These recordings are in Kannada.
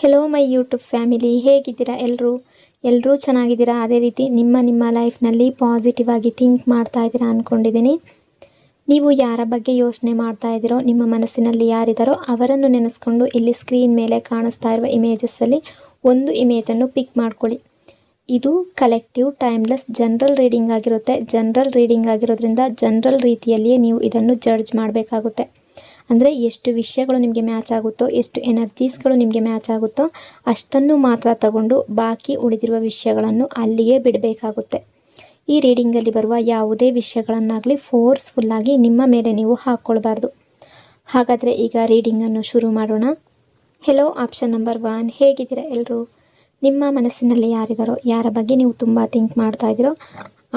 ಹೆಲೋ ಮೈ ಯೂಟ್ಯೂಬ್ ಫ್ಯಾಮಿಲಿ, ಹೇಗಿದ್ದೀರಾ ಎಲ್ಲರೂ ಚೆನ್ನಾಗಿದ್ದೀರಾ? ಅದೇ ರೀತಿ ನಿಮ್ಮ ಲೈಫ್ನಲ್ಲಿ ಪಾಸಿಟಿವ್ ಆಗಿ ಥಿಂಕ್ ಮಾಡ್ತಾ ಇದ್ದೀರಾ ಅಂದ್ಕೊಂಡಿದ್ದೀನಿ. ನೀವು ಯಾರ ಬಗ್ಗೆ ಯೋಚನೆ ಮಾಡ್ತಾ ಇದ್ದೀರೋ, ನಿಮ್ಮ ಮನಸ್ಸಿನಲ್ಲಿ ಯಾರಿದ್ದಾರೋ ಅವರನ್ನು ನೆನೆಸ್ಕೊಂಡು ಇಲ್ಲಿ ಸ್ಕ್ರೀನ್ ಮೇಲೆ ಕಾಣಿಸ್ತಾ ಇರುವ ಇಮೇಜಸ್ಸಲ್ಲಿ ಒಂದು ಇಮೇಜನ್ನು ಪಿಕ್ ಮಾಡ್ಕೊಳ್ಳಿ. ಇದು ಕಲೆಕ್ಟಿವ್ ಟೈಮ್ಲೆಸ್ ಜನರಲ್ ರೀಡಿಂಗ್ ಆಗಿರುತ್ತೆ. ಜನರಲ್ ರೀಡಿಂಗ್ ಆಗಿರೋದ್ರಿಂದ ಜನರಲ್ ರೀತಿಯಲ್ಲಿಯೇ ನೀವು ಇದನ್ನು ಜಡ್ಜ್ ಮಾಡಬೇಕಾಗುತ್ತೆ. ಅಂದರೆ ಎಷ್ಟು ವಿಷಯಗಳು ನಿಮಗೆ ಮ್ಯಾಚ್ ಆಗುತ್ತೋ, ಎಷ್ಟು ಎನರ್ಜೀಸ್ಗಳು ನಿಮಗೆ ಮ್ಯಾಚ್ ಆಗುತ್ತೋ ಅಷ್ಟನ್ನು ಮಾತ್ರ ತಗೊಂಡು ಬಾಕಿ ಉಳಿದಿರುವ ವಿಷಯಗಳನ್ನು ಅಲ್ಲಿಯೇ ಬಿಡಬೇಕಾಗುತ್ತೆ. ಈ ರೀಡಿಂಗಲ್ಲಿ ಬರುವ ಯಾವುದೇ ವಿಷಯಗಳನ್ನಾಗಲಿ ಫೋರ್ಸ್ಫುಲ್ಲಾಗಿ ನಿಮ್ಮ ಮೇಲೆ ನೀವು ಹಾಕ್ಕೊಳ್ಬಾರ್ದು. ಹಾಗಾದರೆ ಈಗ ರೀಡಿಂಗನ್ನು ಶುರು ಮಾಡೋಣ. ಹೆಲೋ ಆಪ್ಷನ್ ನಂಬರ್ 1, ಹೇಗಿದ್ದೀರಾ ಎಲ್ಲರೂ? ನಿಮ್ಮ ಮನಸ್ಸಿನಲ್ಲಿ ಯಾರಿದ್ದಾರೋ, ಯಾರ ಬಗ್ಗೆ ನೀವು ತುಂಬ ಥಿಂಕ್ ಮಾಡ್ತಾ ಇದ್ದೀರೋ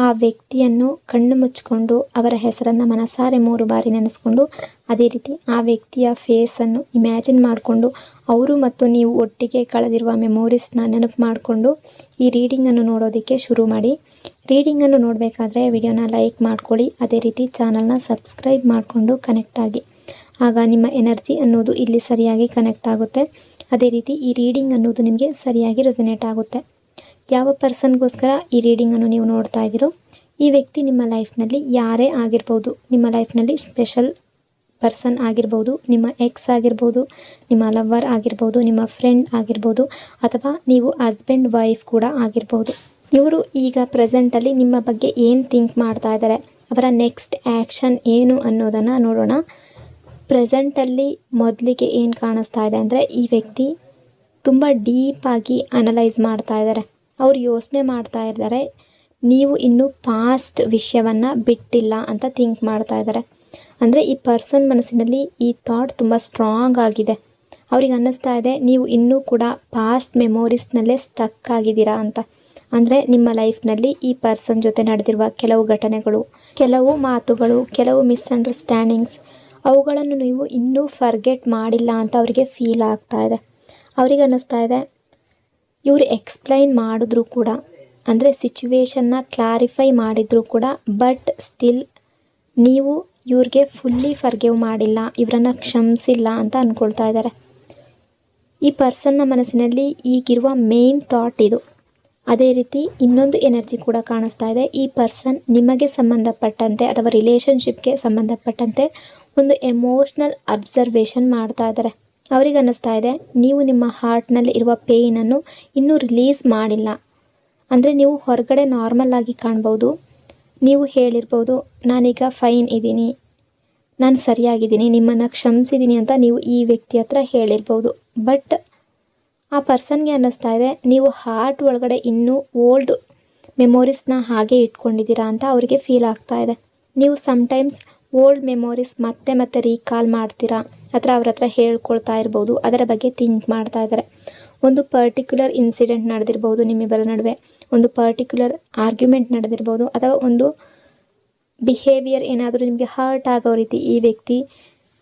ಆ ವ್ಯಕ್ತಿಯನ್ನು ಕಣ್ಣು ಮುಚ್ಚಿಕೊಂಡು ಅವರ ಹೆಸರನ್ನು ಮನಸಾರೆ 3 ಬಾರಿ ನೆನೆಸ್ಕೊಂಡು, ಅದೇ ರೀತಿ ಆ ವ್ಯಕ್ತಿಯ ಫೇಸನ್ನು ಇಮ್ಯಾಜಿನ್ ಮಾಡಿಕೊಂಡು ಅವರು ಮತ್ತು ನೀವು ಒಟ್ಟಿಗೆ ಕಳೆದಿರುವ ಮೆಮೊರೀಸ್ನ ನೆನಪು ಮಾಡಿಕೊಂಡು ಈ ರೀಡಿಂಗನ್ನು ನೋಡೋದಕ್ಕೆ ಶುರು ಮಾಡಿ. ರೀಡಿಂಗನ್ನು ನೋಡಬೇಕಾದ್ರೆ ವಿಡಿಯೋನ ಲೈಕ್ ಮಾಡ್ಕೊಳ್ಳಿ, ಅದೇ ರೀತಿ ಚಾನಲ್ನ ಸಬ್ಸ್ಕ್ರೈಬ್ ಮಾಡಿಕೊಂಡು ಕನೆಕ್ಟ್ ಆಗಿ. ಆಗ ನಿಮ್ಮ ಎನರ್ಜಿ ಅನ್ನೋದು ಇಲ್ಲಿ ಸರಿಯಾಗಿ ಕನೆಕ್ಟ್ ಆಗುತ್ತೆ. ಅದೇ ರೀತಿ ಈ ರೀಡಿಂಗ್ ಅನ್ನೋದು ನಿಮಗೆ ಸರಿಯಾಗಿ ರೆಸನೇಟ್ ಆಗುತ್ತೆ. ಯಾವ ಪರ್ಸನ್ಗೋಸ್ಕರ ಈ ರೀಡಿಂಗನ್ನು ನೀವು ನೋಡ್ತಾ ಇದ್ದೀರೋ ಈ ವ್ಯಕ್ತಿ ನಿಮ್ಮ ಲೈಫ್ನಲ್ಲಿ ಯಾರೇ ಆಗಿರ್ಬೋದು, ನಿಮ್ಮ ಲೈಫ್ನಲ್ಲಿ ಸ್ಪೆಷಲ್ ಪರ್ಸನ್ ಆಗಿರ್ಬೋದು, ನಿಮ್ಮ ಎಕ್ಸ್ ಆಗಿರ್ಬೋದು, ನಿಮ್ಮ ಲವರ್ ಆಗಿರ್ಬೋದು, ನಿಮ್ಮ ಫ್ರೆಂಡ್ ಆಗಿರ್ಬೋದು, ಅಥವಾ ನೀವು ಹಸ್ಬೆಂಡ್ ವೈಫ್ ಕೂಡ ಆಗಿರ್ಬೋದು. ಇವರು ಈಗ ಪ್ರೆಸೆಂಟಲ್ಲಿ ನಿಮ್ಮ ಬಗ್ಗೆ ಏನು ಥಿಂಕ್ ಮಾಡ್ತಾ ಇದ್ದಾರೆ, ಅವರ ನೆಕ್ಸ್ಟ್ ಆ್ಯಕ್ಷನ್ ಏನು ಅನ್ನೋದನ್ನು ನೋಡೋಣ. ಪ್ರೆಸೆಂಟಲ್ಲಿ ಮೊದಲಿಗೆ ಏನು ಕಾಣಿಸ್ತಾ ಇದೆ ಅಂದರೆ ಈ ವ್ಯಕ್ತಿ ತುಂಬ ಡೀಪಾಗಿ ಅನಲೈಸ್ ಮಾಡ್ತಾ ಇದ್ದಾರೆ. ಅವ್ರು ಯೋಚನೆ ಮಾಡ್ತಾ ಇದ್ದಾರೆ ನೀವು ಇನ್ನೂ ಪಾಸ್ಟ್ ವಿಷಯವನ್ನು ಬಿಟ್ಟಿಲ್ಲ ಅಂತ ಥಿಂಕ್ ಮಾಡ್ತಾ ಇದ್ದಾರೆ. ಅಂದರೆ ಈ ಪರ್ಸನ್ ಮನಸ್ಸಿನಲ್ಲಿ ಈ ಥಾಟ್ ತುಂಬ ಸ್ಟ್ರಾಂಗ್ ಆಗಿದೆ. ಅವ್ರಿಗೆ ಅನ್ನಿಸ್ತಾ ಇದೆ ನೀವು ಇನ್ನೂ ಕೂಡ ಪಾಸ್ಟ್ ಮೆಮೊರೀಸ್ನಲ್ಲೇ ಸ್ಟಕ್ ಆಗಿದ್ದೀರಾ ಅಂತ. ಅಂದರೆ ನಿಮ್ಮ ಲೈಫ್ನಲ್ಲಿ ಈ ಪರ್ಸನ್ ಜೊತೆ ನಡೆದಿರುವ ಕೆಲವು ಘಟನೆಗಳು, ಕೆಲವು ಮಾತುಗಳು, ಕೆಲವು ಮಿಸ್ಅಂಡರ್ಸ್ಟ್ಯಾಂಡಿಂಗ್ಸ್ ಅವುಗಳನ್ನು ನೀವು ಇನ್ನೂ ಫರ್ಗೆಟ್ ಮಾಡಿಲ್ಲ ಅಂತ ಅವರಿಗೆ ಫೀಲ್ ಆಗ್ತಾ ಇದೆ. ಅವ್ರಿಗೆ ಅನ್ನಿಸ್ತಾ ಇದೆ ಇವರು ಎಕ್ಸ್ಪ್ಲೈನ್ ಮಾಡಿದ್ರು ಕೂಡ, ಅಂದರೆ ಸಿಚುವೇಶನ್ನ ಕ್ಲಾರಿಫೈ ಮಾಡಿದ್ರು ಕೂಡ, ಬಟ್ ಸ್ಟಿಲ್ ನೀವು ಇವ್ರಿಗೆ ಫುಲ್ಲಿ ಫರ್ಗಿವ್ ಮಾಡಿಲ್ಲ, ಇವರನ್ನು ಕ್ಷಮಿಸಿಲ್ಲ ಅಂತ ಅಂದ್ಕೊಳ್ತಾ ಇದ್ದಾರೆ. ಈ ಪರ್ಸನ್ನ ಮನಸ್ಸಿನಲ್ಲಿ ಈಗಿರುವ ಮೇನ್ ಥಾಟ್ ಇದು. ಅದೇ ರೀತಿ ಇನ್ನೊಂದು ಎನರ್ಜಿ ಕೂಡ ಕಾಣಿಸ್ತಾ ಇದೆ. ಈ ಪರ್ಸನ್ ನಿಮಗೆ ಸಂಬಂಧಪಟ್ಟಂತೆ ಅಥವಾ ರಿಲೇಷನ್ಶಿಪ್ಗೆ ಸಂಬಂಧಪಟ್ಟಂತೆ ಒಂದು ಎಮೋಷ್ನಲ್ ಅಬ್ಸರ್ವೇಷನ್ ಮಾಡ್ತಾ ಇದ್ದಾರೆ. ಅವ್ರಿಗೆ ಅನ್ನಿಸ್ತಾ ಇದೆ ನೀವು ನಿಮ್ಮ ಹಾರ್ಟ್ನಲ್ಲಿ ಇರುವ ಪೇಯ್ನನ್ನು ಇನ್ನೂ ರಿಲೀಸ್ ಮಾಡಿಲ್ಲ. ಅಂದರೆ ನೀವು ಹೊರಗಡೆ ನಾರ್ಮಲ್ ಆಗಿ ಕಾಣ್ಬೋದು, ನೀವು ಹೇಳಿರ್ಬೋದು ನಾನೀಗ ಫೈನ್ ಇದ್ದೀನಿ, ನಾನು ಸರಿಯಾಗಿದ್ದೀನಿ, ನಿಮ್ಮನ್ನು ಕ್ಷಮಿಸಿದ್ದೀನಿ ಅಂತ ನೀವು ಈ ವ್ಯಕ್ತಿ ಹತ್ರ ಹೇಳಿರ್ಬೋದು. ಬಟ್ ಆ ಪರ್ಸನ್ಗೆ ಅನ್ನಿಸ್ತಾ ಇದೆ ನೀವು ಹಾರ್ಟ್ ಒಳಗಡೆ ಇನ್ನೂ ಓಲ್ಡ್ ಮೆಮೊರೀಸ್ನ ಹಾಗೆ ಇಟ್ಕೊಂಡಿದ್ದೀರಾ ಅಂತ ಅವರಿಗೆ ಫೀಲ್ ಆಗ್ತಾ ಇದೆ. ನೀವು ಸಮ್ಟೈಮ್ಸ್ ಓಲ್ಡ್ ಮೆಮೊರೀಸ್ ಮತ್ತೆ ರೀಕಾಲ್ ಮಾಡ್ತೀರಾ, ಅಥವಾ ಅವ್ರ ಹತ್ರ ಹೇಳ್ಕೊಳ್ತಾ ಇರ್ಬೋದು, ಅದರ ಬಗ್ಗೆ ಥಿಂಕ್ ಮಾಡ್ತಾ ಇದ್ದಾರೆ. ಒಂದು ಪರ್ಟಿಕ್ಯುಲರ್ ಇನ್ಸಿಡೆಂಟ್ ನಡೆದಿರ್ಬೋದು ನಿಮ್ಮಿಬ್ಬರ ನಡುವೆ, ಒಂದು ಪರ್ಟಿಕ್ಯುಲರ್ ಆರ್ಗ್ಯುಮೆಂಟ್ ನಡೆದಿರ್ಬೋದು, ಅಥವಾ ಒಂದು ಬಿಹೇವಿಯರ್ ಏನಾದರೂ ನಿಮಗೆ ಹರ್ಟ್ ಆಗೋ ರೀತಿ ಈ ವ್ಯಕ್ತಿ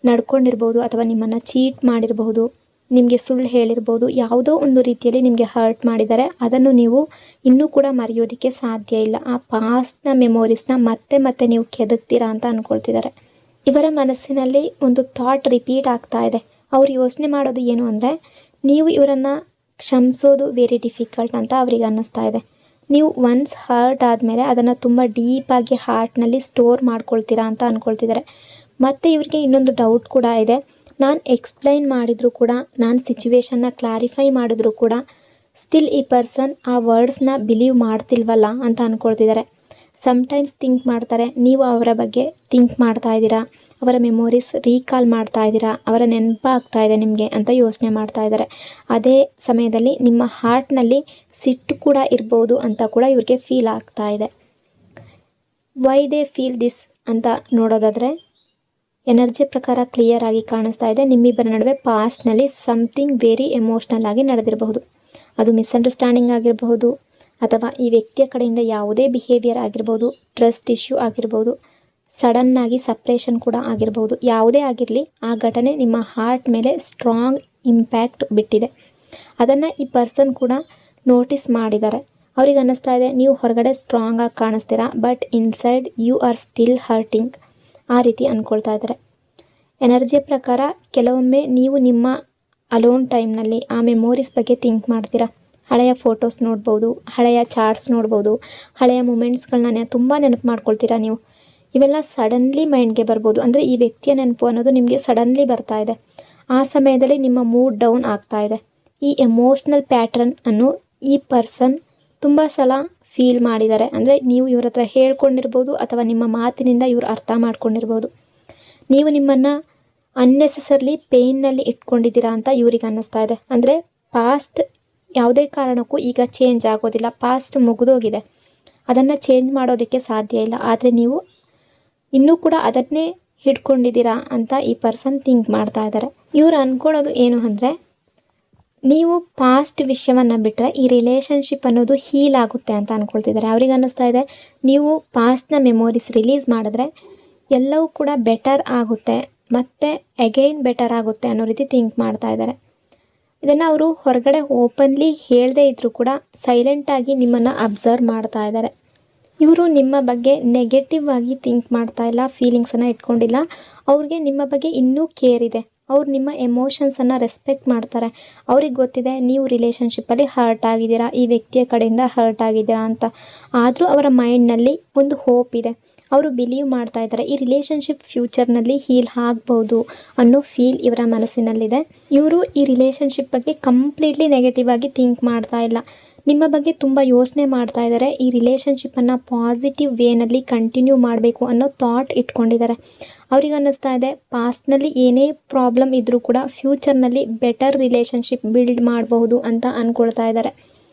ನಡ್ಕೊಂಡಿರ್ಬೋದು, ಅಥವಾ ನಿಮ್ಮನ್ನು ಚೀಟ್ ಮಾಡಿರಬಹುದು, ನಿಮಗೆ ಸುಳ್ಳು ಹೇಳಿರ್ಬೋದು, ಯಾವುದೋ ಒಂದು ರೀತಿಯಲ್ಲಿ ನಿಮಗೆ ಹರ್ಟ್ ಮಾಡಿದ್ದಾರೆ. ಅದನ್ನು ನೀವು ಇನ್ನೂ ಕೂಡ ಮರೆಯೋದಕ್ಕೆ ಸಾಧ್ಯ ಇಲ್ಲ. ಆ ಪಾಸ್ಟ್ನ ಮೆಮೊರೀಸ್ನ ಮತ್ತೆ ನೀವು ಕೆದಕ್ತೀರಾ ಅಂತ ಅಂದ್ಕೊಳ್ತಿದ್ದಾರೆ. ಇವರ ಮನಸ್ಸಿನಲ್ಲಿ ಒಂದು ಥಾಟ್ ರಿಪೀಟ್ ಆಗ್ತಾ ಇದೆ. ಅವ್ರು ಯೋಚನೆ ಮಾಡೋದು ಏನು ಅಂದರೆ ನೀವು ಇವರನ್ನು ಕ್ಷಮಿಸೋದು ವೆರಿ ಡಿಫಿಕಲ್ಟ್ ಅಂತ ಅವ್ರಿಗೆ ಅನ್ನಿಸ್ತಾ ಇದೆ. ನೀವು ಒನ್ಸ್ ಹರ್ಟ್ ಆದಮೇಲೆ ಅದನ್ನು ತುಂಬ ಡೀಪಾಗಿ ಹಾರ್ಟ್ನಲ್ಲಿ ಸ್ಟೋರ್ ಮಾಡ್ಕೊಳ್ತೀರಾ ಅಂತ ಅಂದ್ಕೊಳ್ತಿದ್ದಾರೆ. ಮತ್ತು ಇವ್ರಿಗೆ ಇನ್ನೊಂದು ಡೌಟ್ ಕೂಡ ಇದೆ, ನಾನು ಎಕ್ಸ್ಪ್ಲೈನ್ ಮಾಡಿದರೂ ಕೂಡ, ನಾನು ಸಿಚುವೇಶನ್ನ ಕ್ಲಾರಿಫೈ ಮಾಡಿದ್ರು ಕೂಡ ಸ್ಟಿಲ್ ಈ ಪರ್ಸನ್ ಆ ವರ್ಡ್ಸ್ನ ಬಿಲೀವ್ ಮಾಡ್ತಿಲ್ವಲ್ಲ ಅಂತ ಅಂದ್ಕೊಳ್ತಿದ್ದಾರೆ. ಸಮ್ಟೈಮ್ಸ್ ಥಿಂಕ್ ಮಾಡ್ತಾರೆ ನೀವು ಅವರ ಬಗ್ಗೆ ಥಿಂಕ್ ಮಾಡ್ತಾ ಇದ್ದೀರಾ, ಅವರ ಮೆಮೊರೀಸ್ ರೀಕಾಲ್ ಮಾಡ್ತಾ ಇದ್ದೀರಾ, ಅವರ ನೆನಪಾಗ್ತಾ ಇದೆ ನಿಮಗೆ ಅಂತ ಯೋಚನೆ ಮಾಡ್ತಾ ಇದ್ದಾರೆ. ಅದೇ ಸಮಯದಲ್ಲಿ ನಿಮ್ಮ ಹಾರ್ಟ್ನಲ್ಲಿ ಸಿಟ್ಟು ಕೂಡ ಇರ್ಬೋದು ಅಂತ ಕೂಡ ಇವ್ರಿಗೆ ಫೀಲ್ ಆಗ್ತಾ ಇದೆ. ವೈ ದೇ ಫೀಲ್ ದಿಸ್ ಅಂತ ನೋಡೋದಾದರೆ ಎನರ್ಜಿ ಪ್ರಕಾರ ಕ್ಲಿಯರ್ ಆಗಿ ಕಾಣಿಸ್ತಾ ಇದೆ. ನಿಮ್ಮಿಬ್ಬರ ನಡುವೆ ಪಾಸ್ಟ್ನಲ್ಲಿ ಸಮಥಿಂಗ್ ವೆರಿ ಎಮೋಷ್ನಲ್ ಆಗಿ ನಡೆದಿರಬಹುದು. ಅದು ಮಿಸ್ಅಂಡರ್ಸ್ಟ್ಯಾಂಡಿಂಗ್ ಆಗಿರಬಹುದು, ಅಥವಾ ಈ ವ್ಯಕ್ತಿಯ ಕಡೆಯಿಂದ ಯಾವುದೇ ಬಿಹೇವಿಯರ್ ಆಗಿರ್ಬೋದು, ಟ್ರಸ್ಟ್ ಇಶ್ಯೂ ಆಗಿರ್ಬೋದು, ಸಡನ್ನಾಗಿ ಸಪ್ರೇಷನ್ ಕೂಡ ಆಗಿರ್ಬೋದು. ಯಾವುದೇ ಆಗಿರಲಿ ಆ ಘಟನೆ ನಿಮ್ಮ ಹಾರ್ಟ್ ಮೇಲೆ ಸ್ಟ್ರಾಂಗ್ ಇಂಪ್ಯಾಕ್ಟ್ ಬಿಟ್ಟಿದೆ. ಅದನ್ನು ಈ ಪರ್ಸನ್ ಕೂಡ ನೋಟಿಸ್ ಮಾಡಿದ್ದಾರೆ. ಅವ್ರಿಗೆ ಅನ್ನಿಸ್ತಾ ಇದೆ ನೀವು ಹೊರಗಡೆ ಸ್ಟ್ರಾಂಗ್ ಆಗಿ ಕಾಣಿಸ್ತೀರಾ, but inside you are still hurting, ಆ ರೀತಿ ಅಂದ್ಕೊಳ್ತಾ ಇದ್ದಾರೆ. ಎನರ್ಜಿಯ ಪ್ರಕಾರ ಕೆಲವೊಮ್ಮೆ ನೀವು ನಿಮ್ಮ ಅಲೋನ್ ಟೈಮ್ನಲ್ಲಿ ಆ ಮೆಮೊರೀಸ್ ಬಗ್ಗೆ ಥಿಂಕ್ ಮಾಡ್ತೀರಾ. ಹಳೆಯ ಫೋಟೋಸ್ ನೋಡ್ಬೋದು, ಹಳೆಯ ಚಾರ್ಟ್ಸ್ ನೋಡ್ಬೋದು, ಹಳೆಯ ಮೂಮೆಂಟ್ಸ್ಗಳನ್ನ ತುಂಬ ನೆನಪು ಮಾಡ್ಕೊಳ್ತೀರಾ ನೀವು. ಇವೆಲ್ಲ ಸಡನ್ಲಿ ಮೈಂಡ್ಗೆ ಬರ್ಬೋದು. ಅಂದರೆ ಈ ವ್ಯಕ್ತಿಯ ನೆನಪು ಅನ್ನೋದು ನಿಮಗೆ ಸಡನ್ಲಿ ಬರ್ತಾ ಇದೆ. ಆ ಸಮಯದಲ್ಲಿ ನಿಮ್ಮ ಮೂಡ್ ಡೌನ್ ಆಗ್ತಾ ಇದೆ. ಈ ಎಮೋಷ್ನಲ್ ಪ್ಯಾಟ್ರನ್ ಅನ್ನು ಈ ಪರ್ಸನ್ ತುಂಬ ಸಲ ಫೀಲ್ ಮಾಡಿದ್ದಾರೆ. ಅಂದರೆ ನೀವು ಇವ್ರ ಹತ್ರ ಹೇಳ್ಕೊಂಡಿರ್ಬೋದು ಅಥವಾ ನಿಮ್ಮ ಮಾತಿನಿಂದ ಇವರು ಅರ್ಥ ಮಾಡ್ಕೊಂಡಿರ್ಬೋದು. ನೀವು ನಿಮ್ಮನ್ನು ಅನ್ನೆಸೆಸರ್ಲಿ ಪೇಯ್ನಲ್ಲಿ ಇಟ್ಕೊಂಡಿದ್ದೀರಾ ಅಂತ ಇವ್ರಿಗೆ ಅನ್ನಿಸ್ತಾ ಇದೆ. ಅಂದರೆ ಪಾಸ್ಟ್ ಯಾವುದೇ ಕಾರಣಕ್ಕೂ ಈಗ ಚೇಂಜ್ ಆಗೋದಿಲ್ಲ. ಪಾಸ್ಟ್ ಮುಗಿದೋಗಿದೆ, ಅದನ್ನು ಚೇಂಜ್ ಮಾಡೋದಕ್ಕೆ ಸಾಧ್ಯ ಇಲ್ಲ. ಆದರೆ ನೀವು ಇನ್ನೂ ಕೂಡ ಅದನ್ನೇ ಹಿಡ್ಕೊಂಡಿದ್ದೀರಾ ಅಂತ ಈ ಪರ್ಸನ್ ಥಿಂಕ್ ಮಾಡ್ತಾ ಇದ್ದಾರೆ. ಇವ್ರು ಅಂದ್ಕೊಳ್ಳೋದು ಏನು ಅಂದರೆ, ನೀವು ಪಾಸ್ಟ್ ವಿಷಯವನ್ನು ಬಿಟ್ಟರೆ ಈ ರಿಲೇಷನ್ಶಿಪ್ ಅನ್ನೋದು ಹೀಲ್ ಆಗುತ್ತೆ ಅಂತ ಅಂದ್ಕೊಳ್ತಿದ್ದಾರೆ. ಅವ್ರಿಗೆ ಅನ್ನಿಸ್ತಾ ಇದೆ ನೀವು ಪಾಸ್ಟ್ನ ಮೆಮೊರೀಸ್ ರಿಲೀಸ್ ಮಾಡಿದ್ರೆ ಎಲ್ಲವೂ ಕೂಡ ಬೆಟರ್ ಆಗುತ್ತೆ, ಮತ್ತು ಅಗೈನ್ ಬೆಟರ್ ಆಗುತ್ತೆ ಅನ್ನೋ ರೀತಿ ಥಿಂಕ್ ಮಾಡ್ತಾ ಇದ್ದಾರೆ. ಇದನ್ನು ಅವರು ಹೊರಗಡೆ ಓಪನ್ಲಿ ಹೇಳದೇ ಇದ್ದರೂ ಕೂಡ ಸೈಲೆಂಟಾಗಿ ನಿಮ್ಮನ್ನು ಅಬ್ಸರ್ವ್ ಮಾಡ್ತಾ ಇದ್ದಾರೆ. ಇವರು ನಿಮ್ಮ ಬಗ್ಗೆ ನೆಗೆಟಿವ್ ಆಗಿ ಥಿಂಕ್ ಮಾಡ್ತಾ ಇಲ್ಲ, ಫೀಲಿಂಗ್ಸನ್ನು ಇಟ್ಕೊಂಡಿಲ್ಲ. ಅವ್ರಿಗೆ ನಿಮ್ಮ ಬಗ್ಗೆ ಇನ್ನೂ ಕೇರ್ ಇದೆ. ಅವ್ರು ನಿಮ್ಮ ಎಮೋಷನ್ಸನ್ನು ರೆಸ್ಪೆಕ್ಟ್ ಮಾಡ್ತಾರೆ. ಅವ್ರಿಗೆ ಗೊತ್ತಿದೆ ನೀವು ರಿಲೇಷನ್ಶಿಪ್ಪಲ್ಲಿ ಹರ್ಟ್ ಆಗಿದ್ದೀರಾ, ಈ ವ್ಯಕ್ತಿಯ ಕಡೆಯಿಂದ ಹರ್ಟ್ ಆಗಿದ್ದೀರಾ ಅಂತ. ಆದರೂ ಅವರ ಮೈಂಡ್ನಲ್ಲಿ ಒಂದು ಹೋಪ್ ಇದೆ. ಅವರು ಬಿಲೀವ್ ಮಾಡ್ತಾ ಇದ್ದಾರೆ ಈ ರಿಲೇಷನ್ಶಿಪ್ ಫ್ಯೂಚರ್ನಲ್ಲಿ ಹೀಲ್ ಆಗ್ಬೋದು ಅನ್ನೋ ಫೀಲ್ ಇವರ ಮನಸ್ಸಿನಲ್ಲಿದೆ. ಇವರು ಈ ರಿಲೇಷನ್ಶಿಪ್ ಬಗ್ಗೆ ಕಂಪ್ಲೀಟ್ಲಿ ನೆಗೆಟಿವ್ ಆಗಿ ಥಿಂಕ್ ಮಾಡ್ತಾ ಇಲ್ಲ. ನಿಮ್ಮ ಬಗ್ಗೆ ತುಂಬ ಯೋಚನೆ ಮಾಡ್ತಾ ಇದ್ದಾರೆ. ಈ ರಿಲೇಷನ್ಶಿಪ್ಪನ್ನು ಪಾಸಿಟಿವ್ ವೇನಲ್ಲಿ ಕಂಟಿನ್ಯೂ ಮಾಡಬೇಕು ಅನ್ನೋ ಥಾಟ್ ಇಟ್ಕೊಂಡಿದ್ದಾರೆ. ಅವ್ರಿಗೆ ಅನ್ನಿಸ್ತಾ ಇದೆ ಪಾಸ್ಟ್ನಲ್ಲಿ ಏನೇ ಪ್ರಾಬ್ಲಮ್ ಇದ್ದರೂ ಕೂಡ ಫ್ಯೂಚರ್ನಲ್ಲಿ ಬೆಟರ್ ರಿಲೇಷನ್ಶಿಪ್ ಬಿಲ್ಡ್ ಮಾಡಬಹುದು ಅಂತ ಅಂದ್ಕೊಳ್ತಾ ಇದ್ದಾರೆ.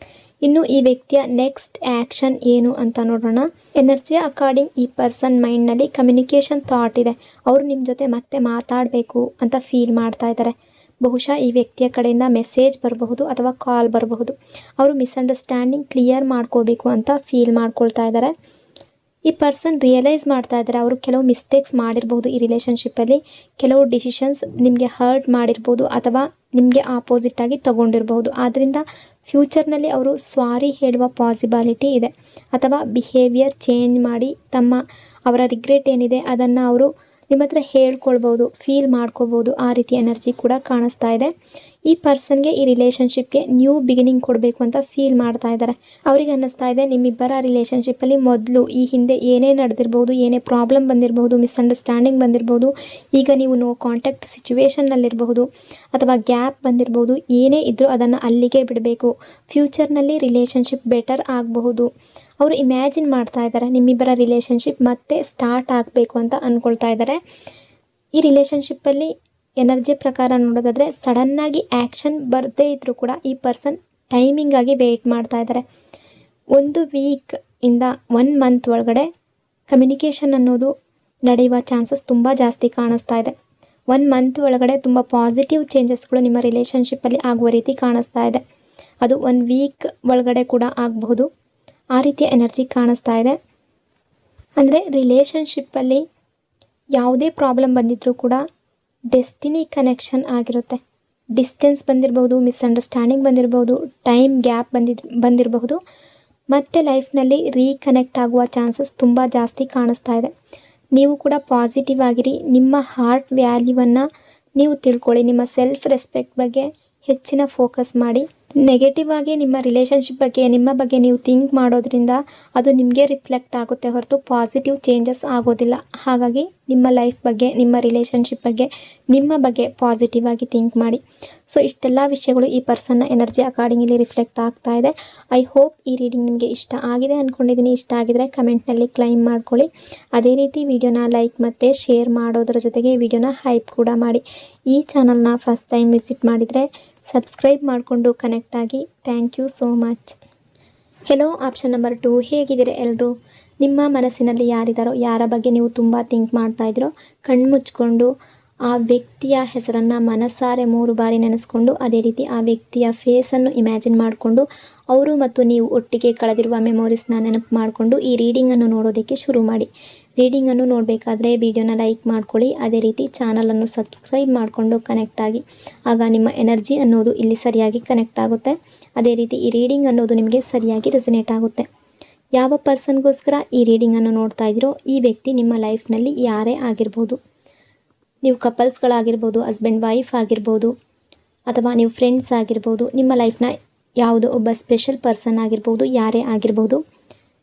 ಇನ್ನು ಈ ವ್ಯಕ್ತಿಯ ನೆಕ್ಸ್ಟ್ ಆ್ಯಕ್ಷನ್ ಏನು ಅಂತ ನೋಡೋಣ. ಎನರ್ಜಿಯ ಅಕಾರ್ಡಿಂಗ್ ಈ ಪರ್ಸನ್ ಮೈಂಡ್ನಲ್ಲಿ ಕಮ್ಯುನಿಕೇಷನ್ ಥಾಟ್ ಇದೆ. ಅವರು ನಿಮ್ಮ ಜೊತೆ ಮತ್ತೆ ಮಾತಾಡಬೇಕು ಅಂತ ಫೀಲ್ ಮಾಡ್ತಾ ಇದ್ದಾರೆ. ಬಹುಶಃ ಈ ವ್ಯಕ್ತಿಯ ಕಡೆಯಿಂದ ಮೆಸೇಜ್ ಬರಬಹುದು ಅಥವಾ ಕಾಲ್ ಬರಬಹುದು. ಅವರು ಮಿಸ್ಅಂಡರ್ಸ್ಟ್ಯಾಂಡಿಂಗ್ ಕ್ಲಿಯರ್ ಮಾಡ್ಕೋಬೇಕು ಅಂತ ಫೀಲ್ ಮಾಡ್ಕೊಳ್ತಾ ಇದ್ದಾರೆ. ಈ ಪರ್ಸನ್ ರಿಯಲೈಸ್ ಮಾಡ್ತಾ ಇದ್ದಾರೆ ಅವರು ಕೆಲವು ಮಿಸ್ಟೇಕ್ಸ್ ಮಾಡಿರ್ಬೋದು ಈ ರಿಲೇಷನ್ಶಿಪ್ಪಲ್ಲಿ. ಕೆಲವು ಡಿಸಿಷನ್ಸ್ ನಿಮಗೆ ಹರ್ಟ್ ಮಾಡಿರ್ಬೋದು ಅಥವಾ ನಿಮಗೆ ಆಪೋಸಿಟ್ಟಾಗಿ ತಗೊಂಡಿರ್ಬೋದು. ಆದ್ದರಿಂದ ಫ್ಯೂಚರ್ನಲ್ಲಿ ಅವರು ಸಾರಿ ಹೇಳುವ ಪಾಸಿಬಿಲಿಟಿ ಇದೆ, ಅಥವಾ ಬಿಹೇವಿಯರ್ ಚೇಂಜ್ ಮಾಡಿ ಅವರ ರಿಗ್ರೆಟ್ ಏನಿದೆ ಅದನ್ನು ಅವರು ನಿಮ್ಮ ಹತ್ರ ಹೇಳ್ಕೊಳ್ಬೋದು, ಫೀಲ್ ಮಾಡ್ಕೋಬೋದು. ಆ ರೀತಿ ಎನರ್ಜಿ ಕೂಡ ಕಾಣಿಸ್ತಾ ಇದೆ. ಈ ಪರ್ಸನ್ಗೆ ಈ ರಿಲೇಷನ್ಶಿಪ್ಗೆ ನ್ಯೂ ಬಿಗಿನಿಂಗ್ ಕೊಡಬೇಕು ಅಂತ ಫೀಲ್ ಮಾಡ್ತಾ ಇದ್ದಾರೆ. ಅವ್ರಿಗೆ ಅನ್ನಿಸ್ತಾ ಇದೆ ನಿಮ್ಮಿಬ್ಬರ ರಿಲೇಷನ್ಶಿಪ್ಪಲ್ಲಿ ಮೊದಲು ಈ ಹಿಂದೆ ಏನೇ ನಡೆದಿರ್ಬೋದು, ಏನೇ ಪ್ರಾಬ್ಲಮ್ ಬಂದಿರಬಹುದು, ಮಿಸ್ಅಂಡರ್ಸ್ಟ್ಯಾಂಡಿಂಗ್ ಬಂದಿರಬಹುದು, ಈಗ ನೀವು ನೋ ಕಾಂಟ್ಯಾಕ್ಟ್ ಸಿಚುವೇಷನ್ನಲ್ಲಿರಬಹುದು ಅಥವಾ ಗ್ಯಾಪ್ ಬಂದಿರಬಹುದು. ಏನೇ ಇದ್ದರೂ ಅದನ್ನು ಅಲ್ಲಿಗೆ ಬಿಡಬೇಕು. ಫ್ಯೂಚರ್ನಲ್ಲಿ ರಿಲೇಷನ್ಶಿಪ್ ಬೆಟರ್ ಆಗಬಹುದು. ಅವರು ಇಮ್ಯಾಜಿನ್ ಮಾಡ್ತಾ ಇದ್ದಾರೆ ನಿಮ್ಮಿಬ್ಬರ ರಿಲೇಷನ್ಶಿಪ್ ಮತ್ತೆ ಸ್ಟಾರ್ಟ್ ಆಗಬೇಕು ಅಂತ ಅಂದ್ಕೊಳ್ತಾ ಇದ್ದಾರೆ. ಈ ರಿಲೇಷನ್ಶಿಪ್ಪಲ್ಲಿ ಎನರ್ಜಿ ಪ್ರಕಾರ ನೋಡೋದಾದರೆ ಸಡನ್ನಾಗಿ ಆ್ಯಕ್ಷನ್ ಬರದೇ ಇದ್ದರೂ ಕೂಡ ಈ ಪರ್ಸನ್ ಟೈಮಿಂಗಾಗಿ ವೆಯ್ಟ್ ಮಾಡ್ತಾ ಇದ್ದಾರೆ. 1 ವೀಕ್ ಇಂದ 1 ಮಂತ್ ಒಳಗಡೆ ಕಮ್ಯುನಿಕೇಷನ್ ಅನ್ನೋದು ನಡೆಯುವ ಚಾನ್ಸಸ್ ತುಂಬ ಜಾಸ್ತಿ ಕಾಣಿಸ್ತಾ ಇದೆ. 1 ಮಂತ್ ಒಳಗಡೆ ತುಂಬ ಪಾಸಿಟಿವ್ ಚೇಂಜಸ್ಗಳು ನಿಮ್ಮ ರಿಲೇಷನ್ಶಿಪ್ಪಲ್ಲಿ ಆಗುವ ರೀತಿ ಕಾಣಿಸ್ತಾ ಇದೆ. ಅದು 1 ವೀಕ್ ಒಳಗಡೆ ಕೂಡ ಆಗಬಹುದು. ಆ ರೀತಿಯ ಎನರ್ಜಿ ಕಾಣಿಸ್ತಾ ಇದೆ. ಅಂದರೆ ರಿಲೇಷನ್ಶಿಪ್ಪಲ್ಲಿ ಯಾವುದೇ ಪ್ರಾಬ್ಲಮ್ ಬಂದಿದ್ದರೂ ಕೂಡ ಡೆಸ್ಟಿನಿ ಕನೆಕ್ಷನ್ ಆಗಿರುತ್ತೆ. ಡಿಸ್ಟೆನ್ಸ್ ಬಂದಿರಬಹುದು, ಮಿಸ್ಅಂಡರ್ಸ್ಟ್ಯಾಂಡಿಂಗ್ ಬಂದಿರಬಹುದು, ಟೈಮ್ ಗ್ಯಾಪ್ ಬಂದಿರಬಹುದು. ಮತ್ತೆ ಲೈಫ್ನಲ್ಲಿ ರೀಕನೆಕ್ಟ್ ಆಗುವ ಚಾನ್ಸಸ್ ತುಂಬ ಜಾಸ್ತಿ ಕಾಣಿಸ್ತಾ ಇದೆ. ನೀವು ಕೂಡ ಪಾಸಿಟಿವ್ ಆಗಿರಿ. ನಿಮ್ಮ ಹಾರ್ಟ್ ವ್ಯಾಲ್ಯೂವನ್ನು ನೀವು ತಿಳ್ಕೊಳ್ಳಿ. ನಿಮ್ಮ ಸೆಲ್ಫ್ ರೆಸ್ಪೆಕ್ಟ್ ಬಗ್ಗೆ ಹೆಚ್ಚಿನ ಫೋಕಸ್ ಮಾಡಿ. ನೆಗೆಟಿವ್ ಆಗಿ ನಿಮ್ಮ ರಿಲೇಷನ್ಶಿಪ್ ಬಗ್ಗೆ, ನಿಮ್ಮ ಬಗ್ಗೆ ನೀವು ಥಿಂಕ್ ಮಾಡೋದ್ರಿಂದ ಅದು ನಿಮಗೆ ರಿಫ್ಲೆಕ್ಟ್ ಆಗುತ್ತೆ ಹೊರತು ಪಾಸಿಟಿವ್ ಚೇಂಜಸ್ ಆಗೋದಿಲ್ಲ. ಹಾಗಾಗಿ ನಿಮ್ಮ ಲೈಫ್ ಬಗ್ಗೆ, ನಿಮ್ಮ ರಿಲೇಷನ್ಶಿಪ್ ಬಗ್ಗೆ, ನಿಮ್ಮ ಬಗ್ಗೆ ಪಾಸಿಟಿವ್ ಆಗಿ ಥಿಂಕ್ ಮಾಡಿ. ಸೊ ಇಷ್ಟೆಲ್ಲ ವಿಷಯಗಳು ಈ ಪರ್ಸನ್ನ ಎನರ್ಜಿ ಅಕಾರ್ಡಿಂಗ್ ಇಲ್ಲಿ ರಿಫ್ಲೆಕ್ಟ್ ಆಗ್ತಾ ಇದೆ. ಐ ಹೋಪ್ ಈ ರೀಡಿಂಗ್ ನಿಮಗೆ ಇಷ್ಟ ಆಗಿದೆ ಅಂದ್ಕೊಂಡಿದ್ದೀನಿ. ಇಷ್ಟ ಆಗಿದರೆ ಕಮೆಂಟ್ನಲ್ಲಿ ಕ್ಲೈಮ್ ಮಾಡ್ಕೊಳ್ಳಿ. ಅದೇ ರೀತಿ ವಿಡಿಯೋನ ಲೈಕ್ ಮತ್ತು ಶೇರ್ ಮಾಡೋದ್ರ ಜೊತೆಗೆ ವಿಡಿಯೋನ ಹೈಪ್ ಕೂಡ ಮಾಡಿ. ಈ ಚಾನಲ್ನ ಫಸ್ಟ್ ಟೈಮ್ ವಿಸಿಟ್ ಮಾಡಿದರೆ ಸಬ್ಸ್ಕ್ರೈಬ್ ಮಾಡಿಕೊಂಡು ಕನೆಕ್ಟ್ ಆಗಿ. Thank you so much. Hello option number 2. ಹೇಗಿದ್ದೀರಾ ಎಲ್ಲರೂ? ನಿಮ್ಮ ಮನಸ್ಸಿನಲ್ಲಿ ಯಾರಿದ್ದಾರೋ, ಯಾರ ಬಗ್ಗೆ ನೀವು ತುಂಬ ಥಿಂಕ್ ಮಾಡ್ತಾ ಇದ್ದೀರೋ, ಕಣ್ಮುಚ್ಕೊಂಡು ಆ ವ್ಯಕ್ತಿಯ ಹೆಸರನ್ನು ಮನಸಾರೆ 3 ಬಾರಿ ನೆನೆಸ್ಕೊಂಡು, ಅದೇ ರೀತಿ ಆ ವ್ಯಕ್ತಿಯ ಫೇಸನ್ನು ಇಮ್ಯಾಜಿನ್ ಮಾಡಿಕೊಂಡು, ಅವರು ಮತ್ತು ನೀವು ಒಟ್ಟಿಗೆ ಕಳೆದಿರುವ ಮೆಮೊರೀಸ್ನ ನೆನಪು ಮಾಡಿಕೊಂಡು ಈ ರೀಡಿಂಗನ್ನು ನೋಡೋದಕ್ಕೆ ಶುರು ಮಾಡಿ. ರೀಡಿಂಗನ್ನು ನೋಡಬೇಕಾದ್ರೆ ವಿಡಿಯೋನ ಲೈಕ್ ಮಾಡ್ಕೊಳ್ಳಿ. ಅದೇ ರೀತಿ ಚಾನಲನ್ನು ಸಬ್ಸ್ಕ್ರೈಬ್ ಮಾಡಿಕೊಂಡು ಕನೆಕ್ಟ್ ಆಗಿ. ಆಗ ನಿಮ್ಮ ಎನರ್ಜಿ ಅನ್ನೋದು ಇಲ್ಲಿ ಸರಿಯಾಗಿ ಕನೆಕ್ಟ್ ಆಗುತ್ತೆ. ಅದೇ ರೀತಿ ಈ ರೀಡಿಂಗ್ ಅನ್ನೋದು ನಿಮಗೆ ಸರಿಯಾಗಿ ರೆಸೊನೇಟ್ ಆಗುತ್ತೆ. ಯಾವ ಪರ್ಸನ್ಗೋಸ್ಕರ ಈ ರೀಡಿಂಗನ್ನು ನೋಡ್ತಾ ಇದ್ದೀರೋ ಈ ವ್ಯಕ್ತಿ ನಿಮ್ಮ ಲೈಫ್ನಲ್ಲಿ ಯಾರೇ ಆಗಿರ್ಬೋದು. ನೀವು ಕಪಲ್ಸ್ಗಳಾಗಿರ್ಬೋದು, ಹಸ್ಬೆಂಡ್ ವೈಫ್ ಆಗಿರ್ಬೋದು, ಅಥವಾ ನೀವು ಫ್ರೆಂಡ್ಸ್ ಆಗಿರ್ಬೋದು, ನಿಮ್ಮ ಲೈಫ್ನ ಯಾವುದೋ ಒಬ್ಬ ಸ್ಪೆಷಲ್ ಪರ್ಸನ್ ಆಗಿರ್ಬೋದು, ಯಾರೇ ಆಗಿರ್ಬೋದು.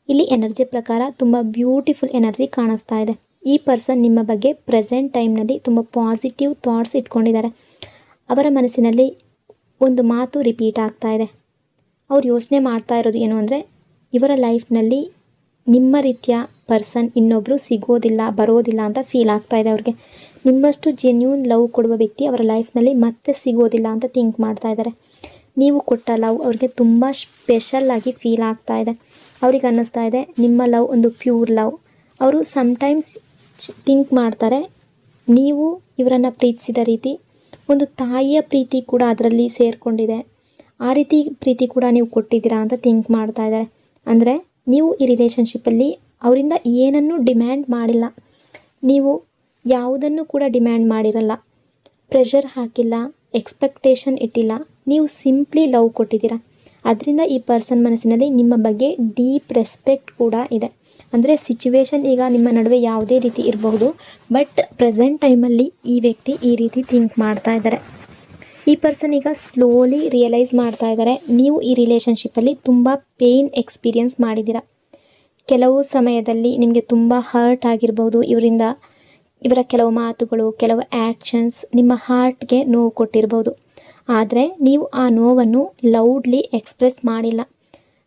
ಇಲ್ಲಿ ಎನರ್ಜಿ ಪ್ರಕಾರ ತುಂಬ ಬ್ಯೂಟಿಫುಲ್ ಎನರ್ಜಿ ಕಾಣಿಸ್ತಾ ಇದೆ. ಈ ಪರ್ಸನ್ ನಿಮ್ಮ ಬಗ್ಗೆ ಪ್ರೆಸೆಂಟ್ ಟೈಮ್ನಲ್ಲಿ ತುಂಬ ಪಾಸಿಟಿವ್ ಥಾಟ್ಸ್ ಇಟ್ಕೊಂಡಿದ್ದಾರೆ. ಅವರ ಮನಸ್ಸಿನಲ್ಲಿ ಒಂದು ಮಾತು ರಿಪೀಟ್ ಆಗ್ತಾ ಇದೆ. ಅವ್ರು ಯೋಚನೆ ಮಾಡ್ತಾ ಇರೋದು ಏನು ಅಂದರೆ, ಇವರ ಲೈಫ್ನಲ್ಲಿ ನಿಮ್ಮ ರೀತಿಯ ಪರ್ಸನ್ ಇನ್ನೊಬ್ಬರು ಸಿಗೋದಿಲ್ಲ, ಬರೋದಿಲ್ಲ ಅಂತ ಫೀಲ್ ಆಗ್ತಾ ಇದೆ ಅವ್ರಿಗೆ. ನಿಮ್ಮಷ್ಟು ಜೆನ್ಯೂನ್ ಲವ್ ಕೊಡುವ ವ್ಯಕ್ತಿ ಅವರ ಲೈಫ್ನಲ್ಲಿ ಮತ್ತೆ ಸಿಗೋದಿಲ್ಲ ಅಂತ ಥಿಂಕ್ ಮಾಡ್ತಾ ಇದ್ದಾರೆ. ನೀವು ಕೊಟ್ಟ ಲವ್ ಅವ್ರಿಗೆ ತುಂಬ ಸ್ಪೆಷಲ್ ಆಗಿ ಫೀಲ್ ಆಗ್ತಾ ಇದೆ. ಅವ್ರಿಗೆ ಅನ್ನಿಸ್ತಾ ಇದೆ ನಿಮ್ಮ ಲವ್ ಒಂದು ಪ್ಯೂರ್ ಲವ್. ಅವರು ಸಮ್ಟೈಮ್ಸ್ ಥಿಂಕ್ ಮಾಡ್ತಾರೆ, ನೀವು ಇವರನ್ನು ಪ್ರೀತಿಸಿದ ರೀತಿ ಒಂದು ತಾಯಿಯ ಪ್ರೀತಿ ಕೂಡ ಅದರಲ್ಲಿ ಸೇರಿಕೊಂಡಿದೆ, ಆ ರೀತಿ ಪ್ರೀತಿ ಕೂಡ ನೀವು ಕೊಟ್ಟಿದ್ದೀರಾ ಅಂತ ಥಿಂಕ್ ಮಾಡ್ತಾ ಇದ್ದಾರೆ. ಅಂದರೆ ನೀವು ಈ ರಿಲೇಷನ್ಶಿಪ್ಪಲ್ಲಿ ಅವರಿಂದ ಏನನ್ನೂ ಡಿಮ್ಯಾಂಡ್ ಮಾಡಿಲ್ಲ, ನೀವು ಯಾವುದನ್ನು ಕೂಡ ಡಿಮ್ಯಾಂಡ್ ಮಾಡಿರಲ್ಲ, ಪ್ರೆಷರ್ ಹಾಕಿಲ್ಲ, ಎಕ್ಸ್ಪೆಕ್ಟೇಷನ್ ಇಟ್ಟಿಲ್ಲ, ನೀವು ಸಿಂಪ್ಲಿ ಲವ್ ಕೊಟ್ಟಿದ್ದೀರಾ. ಅದರಿಂದ ಈ ಪರ್ಸನ್ ಮನಸ್ಸಿನಲ್ಲಿ ನಿಮ್ಮ ಬಗ್ಗೆ ಡೀಪ್ ರೆಸ್ಪೆಕ್ಟ್ ಕೂಡ ಇದೆ. ಅಂದರೆ ಸಿಚುವೇಶನ್ ಈಗ ನಿಮ್ಮ ನಡುವೆ ಯಾವುದೇ ರೀತಿ ಇರಬಹುದು, ಬಟ್ ಪ್ರೆಸೆಂಟ್ ಟೈಮಲ್ಲಿ ಈ ವ್ಯಕ್ತಿ ಈ ರೀತಿ ಥಿಂಕ್ ಮಾಡ್ತಾ ಇದ್ದಾರೆ. ಈ ಪರ್ಸನ್ ಈಗ ಸ್ಲೋಲಿ ರಿಯಲೈಸ್ ಮಾಡ್ತಾ ಇದ್ದಾರೆ, ನೀವು ಈ ರಿಲೇಷನ್ಶಿಪ್ಪಲ್ಲಿ ತುಂಬ ಪೇಯ್ನ್ ಎಕ್ಸ್ಪೀರಿಯನ್ಸ್ ಮಾಡಿದ್ದೀರಾ. ಕೆಲವು ಸಮಯದಲ್ಲಿ ನಿಮಗೆ ತುಂಬ ಹರ್ಟ್ ಆಗಿರ್ಬೋದು ಇವರಿಂದ. ಇವರ ಕೆಲವು ಮಾತುಗಳು, ಕೆಲವು ಆ್ಯಕ್ಷನ್ಸ್ ನಿಮ್ಮ ಹಾರ್ಟ್ಗೆ ನೋವು ಕೊಟ್ಟಿರ್ಬೋದು. ಆದರೆ ನೀವು ಆ ನೋವನ್ನು ಲೌಡ್ಲಿ ಎಕ್ಸ್ಪ್ರೆಸ್ ಮಾಡಿಲ್ಲ,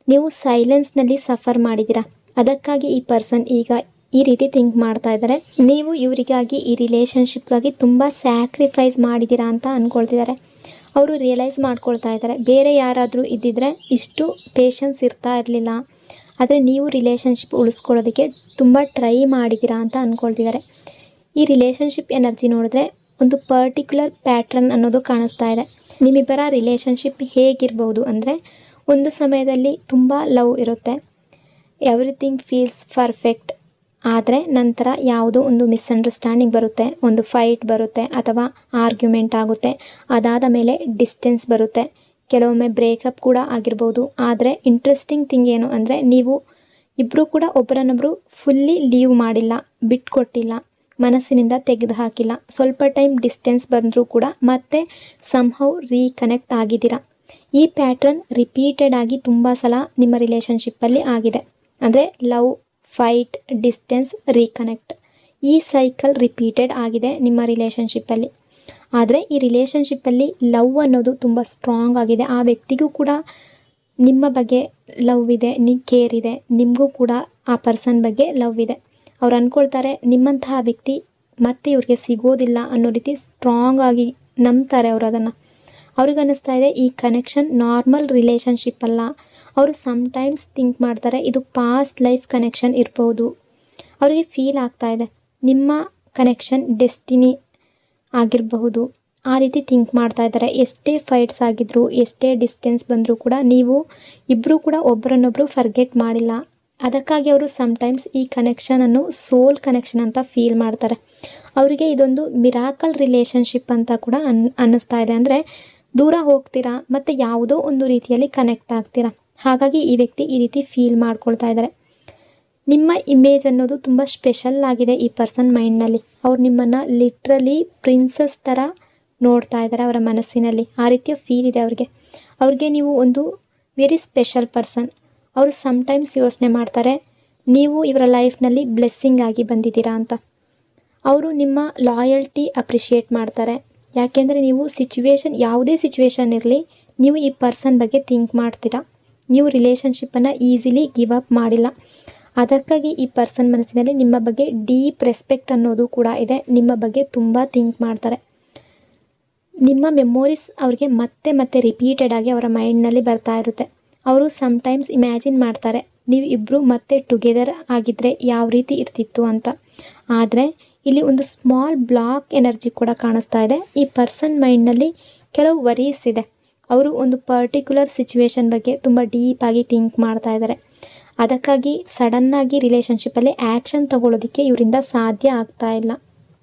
ನೀವು ಸೈಲೆನ್ಸ್ನಲ್ಲಿ ಸಫರ್ ಮಾಡಿದ್ದೀರಾ. ಅದಕ್ಕಾಗಿ ಈ ಪರ್ಸನ್ ಈಗ ಈ ರೀತಿ ಥಿಂಕ್ ಮಾಡ್ತಾ ಇದ್ದಾರೆ. ನೀವು ಇವರಿಗಾಗಿ, ಈ ರಿಲೇಷನ್ಶಿಪ್ಗಾಗಿ ತುಂಬ ಸ್ಯಾಕ್ರಿಫೈಸ್ ಮಾಡಿದ್ದೀರಾ ಅಂತ ಅಂದ್ಕೊಳ್ತಿದ್ದಾರೆ. ಅವರು ರಿಯಲೈಸ್ ಮಾಡ್ಕೊಳ್ತಾ ಇದ್ದಾರೆ, ಬೇರೆ ಯಾರಾದರೂ ಇದ್ದಿದ್ದರೆ ಇಷ್ಟು ಪೇಷನ್ಸ್ ಇರ್ತಾ ಇರಲಿಲ್ಲ, ಆದರೆ ನೀವು ರಿಲೇಷನ್ಶಿಪ್ ಉಳಿಸ್ಕೊಳ್ಳೋದಕ್ಕೆ ತುಂಬ ಟ್ರೈ ಮಾಡಿದ್ದೀರಾ ಅಂತ ಅಂದ್ಕೊಳ್ತಿದ್ದಾರೆ. ಈ ರಿಲೇಷನ್ಶಿಪ್ ಎನರ್ಜಿ ನೋಡಿದ್ರೆ ಒಂದು ಪರ್ಟಿಕ್ಯುಲರ್ ಪ್ಯಾಟ್ರನ್ ಅನ್ನೋದು ಕಾಣಿಸ್ತಾ ಇದೆ. ನಿಮ್ಮಿಬ್ಬರ ರಿಲೇಷನ್ಶಿಪ್ ಹೇಗಿರ್ಬೋದು ಅಂದರೆ, ಒಂದು ಸಮಯದಲ್ಲಿ ತುಂಬ ಲವ್ ಇರುತ್ತೆ, ಎವ್ರಿಥಿಂಗ್ ಫೀಲ್ಸ್ ಪರ್ಫೆಕ್ಟ್. ಆದರೆ ನಂತರ ಯಾವುದೋ ಒಂದು ಮಿಸ್ಅಂಡರ್ಸ್ಟ್ಯಾಂಡಿಂಗ್ ಬರುತ್ತೆ, ಒಂದು ಫೈಟ್ ಬರುತ್ತೆ ಅಥವಾ ಆರ್ಗ್ಯುಮೆಂಟ್ ಆಗುತ್ತೆ. ಅದಾದ ಮೇಲೆ ಡಿಸ್ಟೆನ್ಸ್ ಬರುತ್ತೆ, ಕೆಲವೊಮ್ಮೆ ಬ್ರೇಕಪ್ ಕೂಡ ಆಗಿರ್ಬೋದು. ಆದರೆ ಇಂಟ್ರೆಸ್ಟಿಂಗ್ ಥಿಂಗ್ ಏನು ಅಂದರೆ, ನೀವು ಇಬ್ಬರು ಕೂಡ ಒಬ್ಬರನ್ನೊಬ್ಬರು ಫುಲ್ಲಿ ಲೀವ್ ಮಾಡಿಲ್ಲ, ಬಿಟ್ಕೊಟ್ಟಿಲ್ಲ, ಮನಸ್ಸಿನಿಂದ ತೆಗೆದು ಹಾಕಿಲ್ಲ. ಸ್ವಲ್ಪ ಟೈಮ್ ಡಿಸ್ಟೆನ್ಸ್ ಬಂದರೂ ಕೂಡ ಮತ್ತೆ ಸಮ್ಹೌ ರೀಕನೆಕ್ಟ್ ಆಗಿದ್ದೀರಾ. ಈ ಪ್ಯಾಟ್ರನ್ ರಿಪೀಟೆಡ್ ಆಗಿ ತುಂಬ ಸಲ ನಿಮ್ಮ ರಿಲೇಷನ್ಶಿಪ್ಪಲ್ಲಿ ಆಗಿದೆ. ಅಂದರೆ ಲವ್, ಫೈಟ್, ಡಿಸ್ಟೆನ್ಸ್, ರೀಕನೆಕ್ಟ್, ಈ ಸೈಕಲ್ ರಿಪೀಟೆಡ್ ಆಗಿದೆ ನಿಮ್ಮ ರಿಲೇಷನ್ಶಿಪ್ಪಲ್ಲಿ. ಆದರೆ ಈ ರಿಲೇಷನ್ಶಿಪ್ಪಲ್ಲಿ ಲವ್ ಅನ್ನೋದು ತುಂಬ ಸ್ಟ್ರಾಂಗ್ ಆಗಿದೆ. ಆ ವ್ಯಕ್ತಿಗೂ ಕೂಡ ನಿಮ್ಮ ಬಗ್ಗೆ ಲವ್ ಇದೆ, ಕೇರ್ ಇದೆ, ನಿಮಗೂ ಕೂಡ ಆ ಪರ್ಸನ್ ಬಗ್ಗೆ ಲವ್ ಇದೆ. ಅವ್ರು ಅಂದ್ಕೊಳ್ತಾರೆ ನಿಮ್ಮಂತಹ ವ್ಯಕ್ತಿ ಮತ್ತೆ ಇವ್ರಿಗೆ ಸಿಗೋದಿಲ್ಲ ಅನ್ನೋ ರೀತಿ ಸ್ಟ್ರಾಂಗ್ ಆಗಿ ನಂಬ್ತಾರೆ ಅವರು ಅದನ್ನು. ಅವ್ರಿಗೆ ಅನ್ನಿಸ್ತಾ ಇದೆ ಈ ಕನೆಕ್ಷನ್ ನಾರ್ಮಲ್ ರಿಲೇಷನ್ಶಿಪ್ ಅಲ್ಲ. ಅವರು ಸಮ್ಟೈಮ್ಸ್ ಥಿಂಕ್ ಮಾಡ್ತಾರೆ ಇದು ಪಾಸ್ಟ್ ಲೈಫ್ ಕನೆಕ್ಷನ್ ಇರ್ಬೋದು. ಅವರಿಗೆ ಫೀಲ್ ಆಗ್ತಾ ಇದೆ ನಿಮ್ಮ ಕನೆಕ್ಷನ್ ಡೆಸ್ಟಿನಿ ಆಗಿರಬಹುದು, ಆ ರೀತಿ ಥಿಂಕ್ ಮಾಡ್ತಾ ಇದ್ದಾರೆ. ಎಷ್ಟೇ ಫೈಟ್ಸ್ ಆಗಿದ್ರು, ಎಷ್ಟೇ ಡಿಸ್ಟೆನ್ಸ್ ಬಂದರೂ ಕೂಡ ನೀವು ಇಬ್ಬರು ಕೂಡ ಒಬ್ಬರನ್ನೊಬ್ಬರು ಫರ್ಗೆಟ್ ಮಾಡಿಲ್ಲ. ಅದಕ್ಕಾಗಿ ಅವರು ಸಮ್ಟೈಮ್ಸ್ ಈ ಕನೆಕ್ಷನನ್ನು ಸೋಲ್ ಕನೆಕ್ಷನ್ ಅಂತ ಫೀಲ್ ಮಾಡ್ತಾರೆ. ಅವರಿಗೆ ಇದೊಂದು ಮಿರಾಕಲ್ ರಿಲೇಷನ್ಶಿಪ್ ಅಂತ ಕೂಡ ಅನ್ನಿಸ್ತಾ ಇದೆ. ಅಂದರೆ ದೂರ ಹೋಗ್ತೀರಾ ಮತ್ತು ಯಾವುದೋ ಒಂದು ರೀತಿಯಲ್ಲಿ ಕನೆಕ್ಟ್ ಆಗ್ತೀರಾ. ಹಾಗಾಗಿ ಈ ವ್ಯಕ್ತಿ ಈ ರೀತಿ ಫೀಲ್ ಮಾಡ್ಕೊಳ್ತಾ ಇದ್ದಾರೆ. ನಿಮ್ಮ ಇಮೇಜ್ ಅನ್ನೋದು ತುಂಬ ಸ್ಪೆಷಲ್ ಆಗಿದೆ ಈ ಪರ್ಸನ್ ಮೈಂಡ್ನಲ್ಲಿ. ಅವ್ರು ನಿಮ್ಮನ್ನು ಲಿಟ್ರಲಿ ಪ್ರಿನ್ಸಸ್ ಥರ ನೋಡ್ತಾ ಇದ್ದಾರೆ ಅವರ ಮನಸ್ಸಿನಲ್ಲಿ. ಆ ರೀತಿಯ ಫೀಲ್ ಇದೆ ಅವ್ರಿಗೆ ನೀವು ಒಂದು ವೆರಿ ಸ್ಪೆಷಲ್ ಪರ್ಸನ್. ಅವರು ಸಮ್ಟೈಮ್ಸ್ ಯೋಚನೆ ಮಾಡ್ತಾರೆ ನೀವು ಇವರ ಲೈಫ್ನಲ್ಲಿ ಬ್ಲೆಸ್ಸಿಂಗ್ ಆಗಿ ಬಂದಿದ್ದೀರಾ ಅಂತ. ಅವರು ನಿಮ್ಮ ಲಾಯಲ್ಟಿ ಅಪ್ರಿಷಿಯೇಟ್ ಮಾಡ್ತಾರೆ. ಯಾಕೆಂದರೆ ನೀವು ಯಾವುದೇ ಸಿಚುವೇಶನ್ ಇರಲಿ, ನೀವು ಈ ಪರ್ಸನ್ ಬಗ್ಗೆ ಥಿಂಕ್ ಮಾಡ್ತೀರಾ. ನೀವು ರಿಲೇಷನ್ಶಿಪ್ಪನ್ನು ಈಸಿಲಿ ಗಿವ್ ಅಪ್ ಮಾಡಿಲ್ಲ. ಅದಕ್ಕಾಗಿ ಈ ಪರ್ಸನ್ ಮನಸ್ಸಿನಲ್ಲಿ ನಿಮ್ಮ ಬಗ್ಗೆ ಡೀಪ್ ರೆಸ್ಪೆಕ್ಟ್ ಅನ್ನೋದು ಕೂಡ ಇದೆ. ನಿಮ್ಮ ಬಗ್ಗೆ ತುಂಬ ಥಿಂಕ್ ಮಾಡ್ತಾರೆ. ನಿಮ್ಮ ಮೆಮೊರೀಸ್ ಅವ್ರಿಗೆ ಮತ್ತೆ ಮತ್ತೆ ರಿಪೀಟೆಡ್ ಆಗಿ ಅವರ ಮೈಂಡ್ನಲ್ಲಿ ಬರ್ತಾ ಇರುತ್ತೆ. ಅವರು ಸಮ್ಟೈಮ್ಸ್ ಇಮ್ಯಾಜಿನ್ ಮಾಡ್ತಾರೆ ನೀವು ಇಬ್ಬರು ಮತ್ತೆ ಟುಗೆದರ್ ಆಗಿದ್ದರೆ ಯಾವ ರೀತಿ ಇರ್ತಿತ್ತು ಅಂತ. ಆದರೆ ಇಲ್ಲಿ ಒಂದು ಸ್ಮಾಲ್ ಬ್ಲಾಕ್ ಎನರ್ಜಿ ಕೂಡ ಕಾಣಿಸ್ತಾ ಇದೆ. ಈ ಪರ್ಸನ್ ಮೈಂಡ್ನಲ್ಲಿ ಕೆಲವು ವರೀಸ್ ಇದೆ. ಅವರು ಒಂದು ಪರ್ಟಿಕ್ಯುಲರ್ ಸಿಚುವೇಶನ್ ಬಗ್ಗೆ ತುಂಬ ಡೀಪಾಗಿ ಥಿಂಕ್ ಮಾಡ್ತಾ ಇದ್ದಾರೆ. ಅದಕ್ಕಾಗಿ ಸಡನ್ನಾಗಿ ರಿಲೇಷನ್ಶಿಪ್ಪಲ್ಲಿ ಆ್ಯಕ್ಷನ್ ತಗೊಳ್ಳೋದಕ್ಕೆ ಇವರಿಂದ ಸಾಧ್ಯ ಆಗ್ತಾ ಇಲ್ಲ.